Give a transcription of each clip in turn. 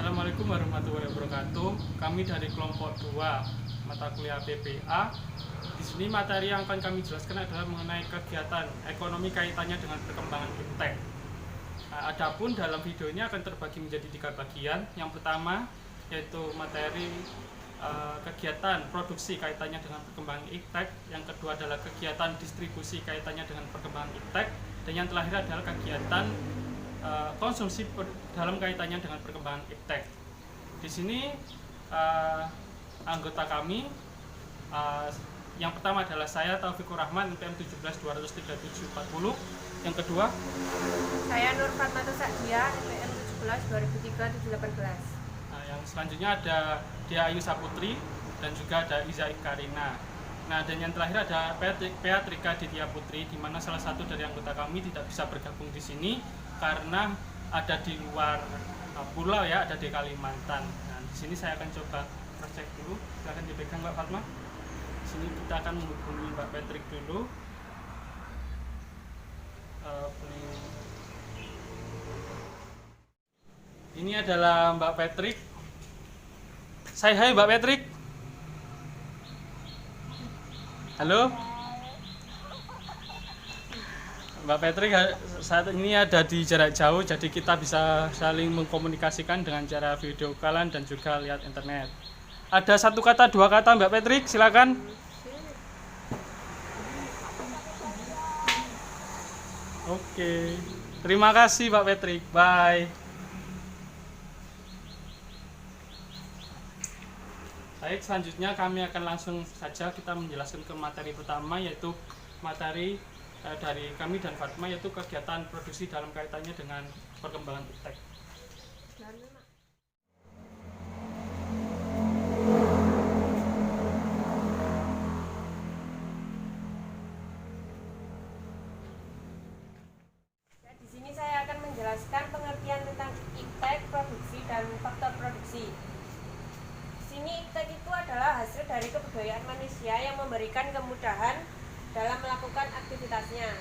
Assalamualaikum warahmatullahi wabarakatuh. Kami dari kelompok 2 mata kuliah PPA. Di sini materi yang akan kami jelaskan adalah mengenai kegiatan ekonomi kaitannya dengan perkembangan iptek. Adapun dalam video ini akan terbagi menjadi 3 bagian. Yang pertama yaitu materi kegiatan produksi kaitannya dengan perkembangan iptek. Yang kedua adalah kegiatan distribusi kaitannya dengan perkembangan iptek. Dan yang terakhir adalah kegiatan konsumsi dalam kaitannya dengan perkembangan iptek. Di sini anggota kami yang pertama adalah saya Taufikur Rahman NPM 1723740. Yang kedua saya Nur Fatmata Sakdia NPM 17 2003 718. Yang selanjutnya ada Dia Ayu Saputri dan juga ada Iza Karina. Nah, dan yang terakhir ada Peatrika Ditya Putri, di mana salah satu dari anggota kami tidak bisa bergabung di sini karena ada di luar pulau ya, ada di Kalimantan. Nah, di sini saya akan coba cross check dulu. Silakan dipegang Mbak Fatma. Di sini kita akan menghubungi Mbak Patrick dulu. Ini adalah Mbak Patrick. Hai Mbak Patrick. Halo Mbak Patrick, saat ini ada di jarak jauh, jadi kita bisa saling mengkomunikasikan dengan cara video call dan juga lihat internet. Ada 1 kata 2 kata Mbak Patrick, silakan. Oke, terima kasih Mbak Patrick, bye. Baik, selanjutnya kami akan langsung saja kita menjelaskan ke materi pertama, yaitu materi dari kami dan Fatma, yaitu kegiatan produksi dalam kaitannya dengan perkembangan iptek. Di sini saya akan menjelaskan pengertian tentang iptek, produksi, dan faktor produksi. Ini iptek itu adalah hasil dari kebudayaan manusia yang memberikan kemudahan dalam melakukan aktivitasnya.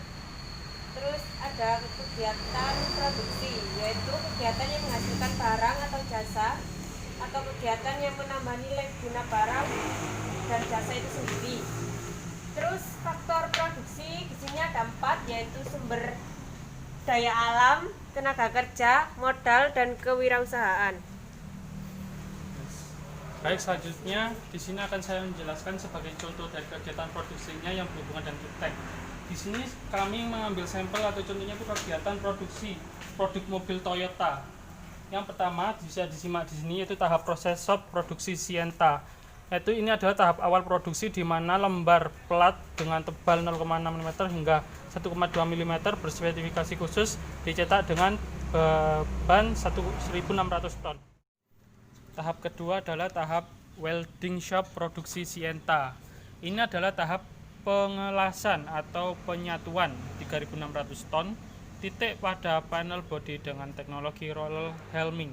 Terus ada kegiatan produksi, yaitu kegiatan yang menghasilkan barang atau jasa, atau kegiatan yang menambah nilai guna barang dan jasa itu sendiri. Terus faktor produksi di sini ada 4, yaitu sumber daya alam, tenaga kerja, modal, dan kewirausahaan. Baik, selanjutnya di sini akan saya menjelaskan sebagai contoh dari kegiatan produksinya yang berhubungan dengan iptek. Di sini kami mengambil sampel atau contohnya itu kegiatan produksi produk mobil Toyota. Yang pertama bisa disimak di sini yaitu tahap proses shop produksi Sienta. Yaitu ini adalah tahap awal produksi di mana lembar plat dengan tebal 0,6 mm hingga 1,2 mm berspesifikasi khusus dicetak dengan beban 1.600 ton. Tahap kedua adalah tahap welding shop produksi Sienta. Ini adalah tahap pengelasan atau penyatuan 3.600 ton titik pada panel bodi dengan teknologi roller helming.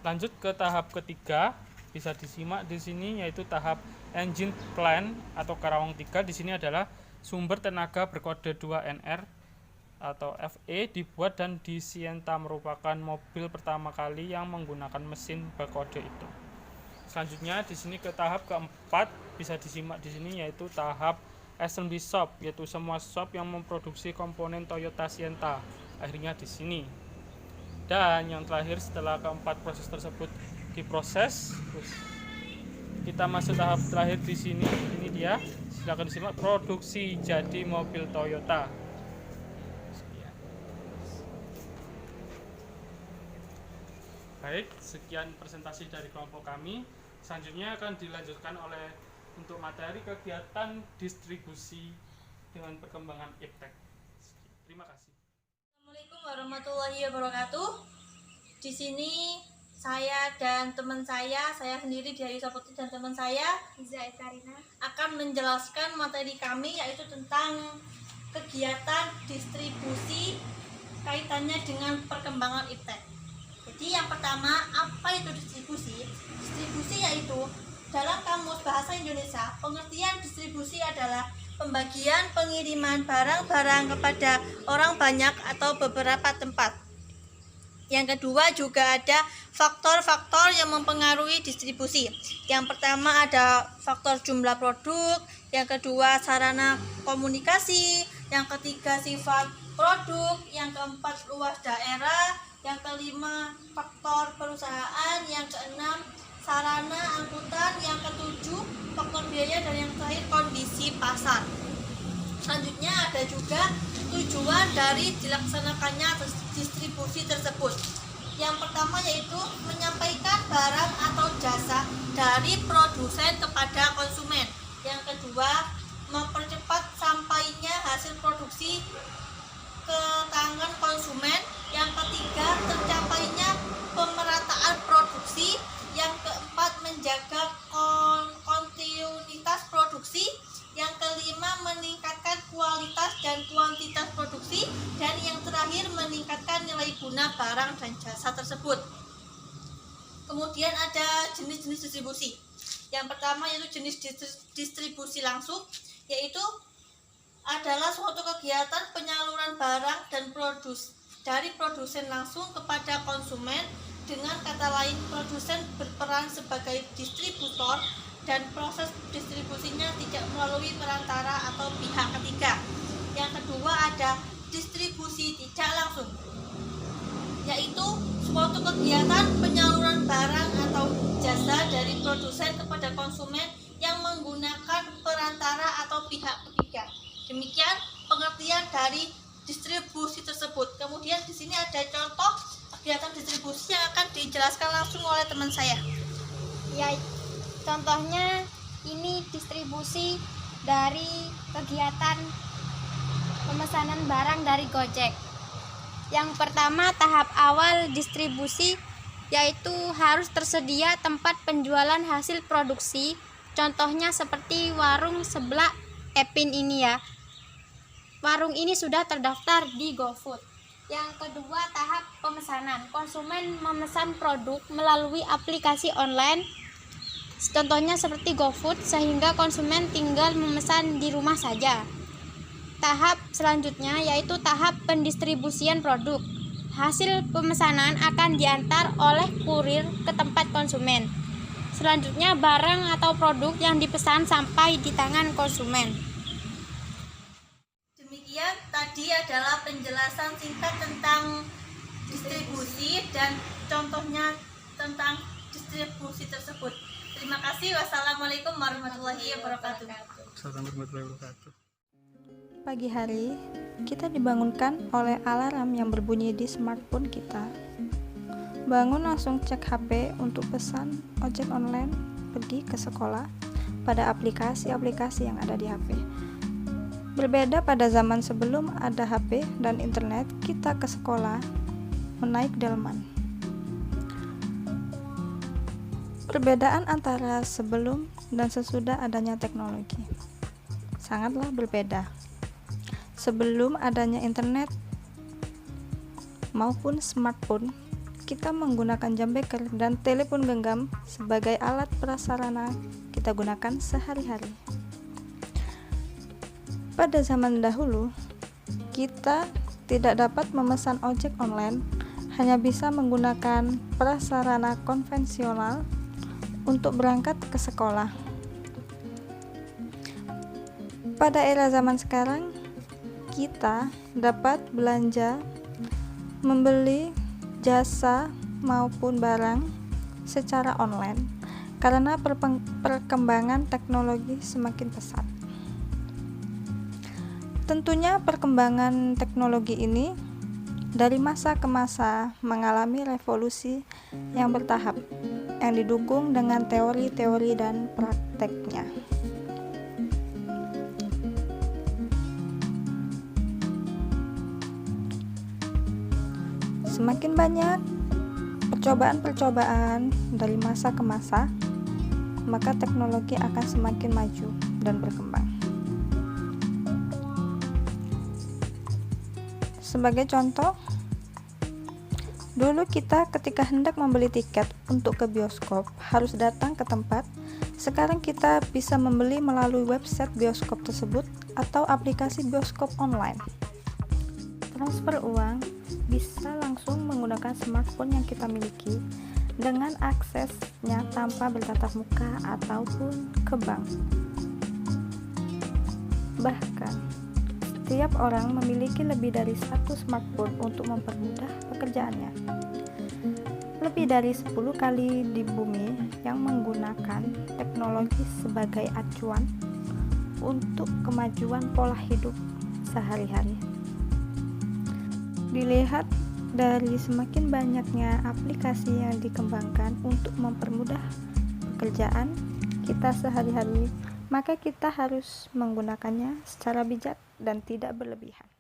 Lanjut ke tahap ketiga, bisa disimak di sini yaitu tahap engine plant atau Karawang 3. Di sini adalah sumber tenaga berkode 2NR atau FE dibuat dan di Sienta merupakan mobil pertama kali yang menggunakan mesin berkode itu. Selanjutnya di sini ke tahap keempat, bisa disimak di sini yaitu tahap assembly shop, yaitu semua shop yang memproduksi komponen Toyota Sienta. Akhirnya di sini. Dan yang terakhir setelah keempat proses tersebut diproses, kita masuk tahap terakhir di sini. Ini dia. Silakan disimak produksi jadi mobil Toyota. Baik, sekian presentasi dari kelompok kami. Selanjutnya akan dilanjutkan oleh untuk materi kegiatan distribusi dengan perkembangan iptek. Terima kasih. Assalamualaikum warahmatullahi wabarakatuh. Di sini saya dan teman saya sendiri Dia Ayu Saputri dan teman saya Iza Karina akan menjelaskan materi kami yaitu tentang kegiatan distribusi kaitannya dengan perkembangan iptek. Jadi yang pertama, apa itu distribusi? Distribusi yaitu dalam Kamus Bahasa Indonesia, pengertian distribusi adalah pembagian pengiriman barang-barang kepada orang banyak atau beberapa tempat. Yang kedua juga ada faktor-faktor yang mempengaruhi distribusi. Yang pertama ada faktor jumlah produk, yang kedua sarana komunikasi, yang ketiga sifat produk, yang keempat luas daerah, yang kelima faktor perusahaan, yang keenam sarana angkutan, yang ketujuh faktor biaya, dan yang terakhir kondisi pasar. Selanjutnya ada juga tujuan dari dilaksanakannya distribusi tersebut. Yang pertama yaitu menyampaikan barang atau jasa dari produsen kepada konsumen. Yang kedua, mempercepat sampainya hasil produksi ke tangan konsumen. Yang ketiga, tercapainya pemerataan produksi. Yang keempat, menjaga kontinuitas produksi. Yang kelima, meningkatkan kualitas dan kuantitas produksi. Dan yang terakhir, meningkatkan nilai guna barang dan jasa tersebut. Kemudian ada jenis-jenis distribusi. Yang pertama yaitu jenis distribusi langsung, yaitu adalah suatu kegiatan penyaluran barang dan dari produsen langsung kepada konsumen. Dengan kata lain, produsen berperan sebagai distributor dan proses distribusinya tidak melalui perantara atau pihak ketiga. Yang kedua ada distribusi tidak langsung, yaitu suatu kegiatan penyaluran barang atau jasa dari produsen kepada konsumen yang menggunakan perantara atau pihak ketiga. Demikian pengertian dari distribusi tersebut. Kemudian di sini ada contoh kegiatan distribusi yang akan dijelaskan langsung oleh teman saya. Ya, contohnya ini distribusi dari kegiatan pemesanan barang dari Gojek. Yang pertama, tahap awal distribusi yaitu harus tersedia tempat penjualan hasil produksi. Contohnya seperti warung sebelah Epin ini ya. Warung ini sudah terdaftar di GoFood. Yang kedua, tahap pemesanan. Konsumen memesan produk melalui aplikasi online. Contohnya seperti GoFood, sehingga konsumen tinggal memesan di rumah saja. Tahap selanjutnya yaitu tahap pendistribusian produk. Hasil pemesanan akan diantar oleh kurir ke tempat konsumen. Selanjutnya, barang atau produk yang dipesan sampai di tangan konsumen. Demikian tadi adalah penjelasan singkat tentang distribusi dan contohnya tentang distribusi tersebut. Terima kasih. Wassalamualaikum warahmatullahi wabarakatuh. Assalamualaikum warahmatullahi wabarakatuh. Pagi hari, kita dibangunkan oleh alarm yang berbunyi di smartphone kita. Bangun langsung cek HP untuk pesan ojek online pergi ke sekolah pada aplikasi-aplikasi yang ada di HP. Berbeda pada zaman sebelum ada HP dan internet, kita ke sekolah menaik delman. Perbedaan antara sebelum dan sesudah adanya teknologi sangatlah berbeda. Sebelum adanya internet maupun smartphone, kita menggunakan jam beker dan telepon genggam sebagai alat prasarana kita gunakan sehari-hari. Pada zaman dahulu, kita tidak dapat memesan ojek online, hanya bisa menggunakan prasarana konvensional untuk berangkat ke sekolah. Pada era zaman sekarang, kita dapat belanja, membeli jasa maupun barang secara online karena perkembangan teknologi semakin pesat. Tentunya perkembangan teknologi ini dari masa ke masa mengalami revolusi yang bertahap yang didukung dengan teori-teori dan prakteknya. Semakin banyak percobaan-percobaan dari masa ke masa, maka teknologi akan semakin maju dan berkembang. Sebagai contoh, dulu kita ketika hendak membeli tiket untuk ke bioskop harus datang ke tempat. Sekarang kita bisa membeli melalui website bioskop tersebut atau aplikasi bioskop online. Transfer uang bisa langsung menggunakan smartphone yang kita miliki dengan aksesnya tanpa bertatap muka ataupun ke bank. Bahkan, setiap orang memiliki lebih dari satu smartphone untuk mempermudah pekerjaannya. Lebih dari 10 kali di bumi yang menggunakan teknologi sebagai acuan untuk kemajuan pola hidup sehari-hari. Dilihat dari semakin banyaknya aplikasi yang dikembangkan untuk mempermudah pekerjaan kita sehari-hari, maka kita harus menggunakannya secara bijak dan tidak berlebihan.